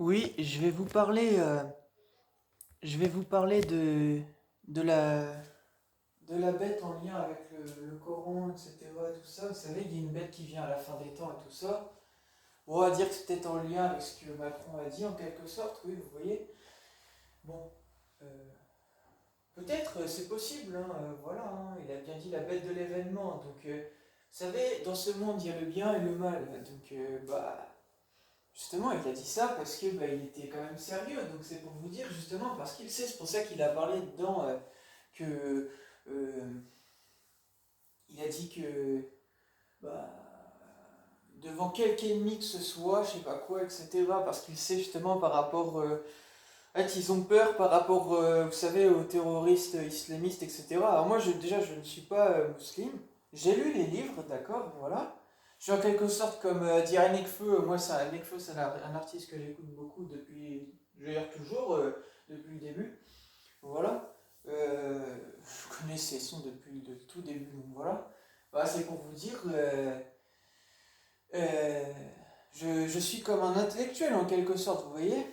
Oui, je vais vous parler de de la bête en lien avec le Coran, etc. Tout ça. Vous savez, il y a une bête qui vient à la fin des temps et tout ça. Bon, on va dire que c'est peut-être en lien avec ce que Macron a dit en quelque sorte, oui, vous voyez. Bon, euh, peut-être, c'est possible, hein, voilà, hein, il a bien dit la bête de l'événement. Donc, vous savez, dans ce monde, il y a le bien et le mal. Donc, bah, justement, il a dit ça parce que bah, il était quand même sérieux. Donc c'est pour vous dire justement parce qu'il sait, c'est pour ça qu'il a parlé dedans que il a dit que bah, devant quelque ennemi que ce soit, je sais pas quoi, etc. Parce qu'il sait justement par rapport, en fait, ils ont peur par rapport, vous savez, aux terroristes islamistes, etc. Alors moi, déjà, je ne suis pas musulman. J'ai lu les livres, d'accord, voilà. Je suis en quelque sorte comme dire Nekfeu. Moi, Nekfeu, c'est un artiste que j'écoute beaucoup depuis, je veux dire toujours, depuis le début. Voilà. Je connais ses sons depuis le tout début, donc voilà. Bah, c'est pour vous dire, euh, je suis comme un intellectuel en quelque sorte, vous voyez.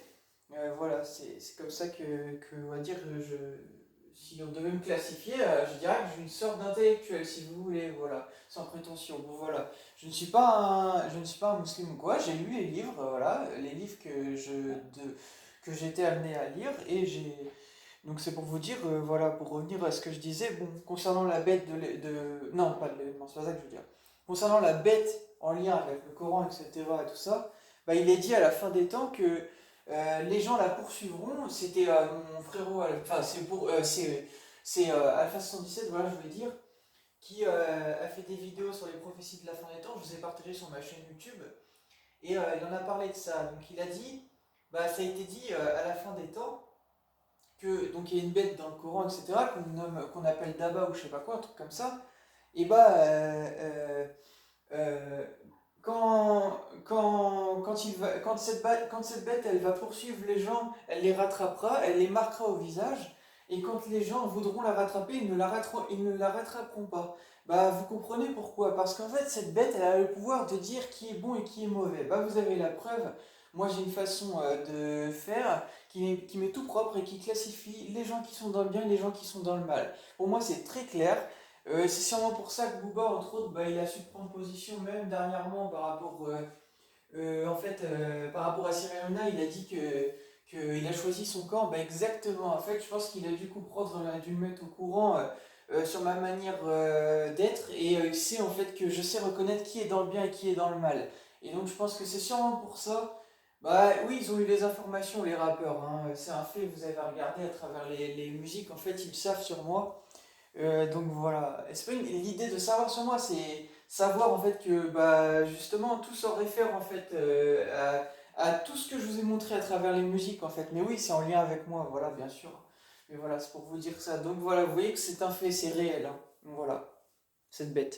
Voilà, c'est comme ça on va dire, si on devait me classifier, je dirais que je suis une sorte d'intellectuel, si vous voulez, voilà, sans prétention. Bon, voilà, je ne suis pas un musulman ou quoi, j'ai lu les livres, voilà, les livres que j'étais amené à lire, donc c'est pour vous dire, voilà, pour revenir à ce que je disais, bon, concernant la bête non, pas de l'événement, c'est pas ça que je veux dire. Concernant la bête en lien avec le Coran, etc., et tout ça, bah, il est dit à la fin des temps que les gens la poursuivront. C'était mon frérot, enfin, c'est Alpha 77, voilà, je voulais dire, qui a fait des vidéos sur les prophéties de la fin des temps. Je vous ai partagé sur ma chaîne YouTube. Et il en a parlé de ça. Donc il a dit, bah, ça a été dit à la fin des temps que donc il y a une bête dans le Coran, etc., qu'on appelle Daba ou je sais pas quoi, un truc comme ça. Et bah, euh, quand cette bête elle va poursuivre les gens, elle les rattrapera, elle les marquera au visage. Et quand les gens voudront la rattraper, ils ne la rattraperont pas. Bah, vous comprenez pourquoi? Parce qu'en fait, cette bête, elle a le pouvoir de dire qui est bon et qui est mauvais. Bah, vous avez la preuve. Moi, j'ai une façon de faire qui m'est tout propre et qui classifie les gens qui sont dans le bien et les gens qui sont dans le mal. Pour moi, c'est très clair. C'est sûrement pour ça que Booba, entre autres, bah, il a su prendre position même dernièrement par rapport à Cyril Hanouna. Il a dit qu'il a choisi son camp. Bah, exactement. En fait, je pense qu'il a dû comprendre, il a dû me mettre au courant sur ma manière d'être et il sait en fait que je sais reconnaître qui est dans le bien et qui est dans le mal. Et donc, je pense que c'est sûrement pour ça. Bah oui, ils ont eu les informations, les rappeurs, hein. C'est un fait, vous avez regardé à travers les musiques, en fait, ils savent sur moi. Donc voilà, c'est pas l'idée de savoir sur moi, c'est savoir en fait que bah justement tout se réfère en fait à tout ce que je vous ai montré à travers les musiques en fait. Mais oui, c'est en lien avec moi, voilà, bien sûr. Mais voilà, c'est pour vous dire ça. Donc voilà, vous voyez que c'est un fait, c'est réel, hein. Donc voilà, cette bête.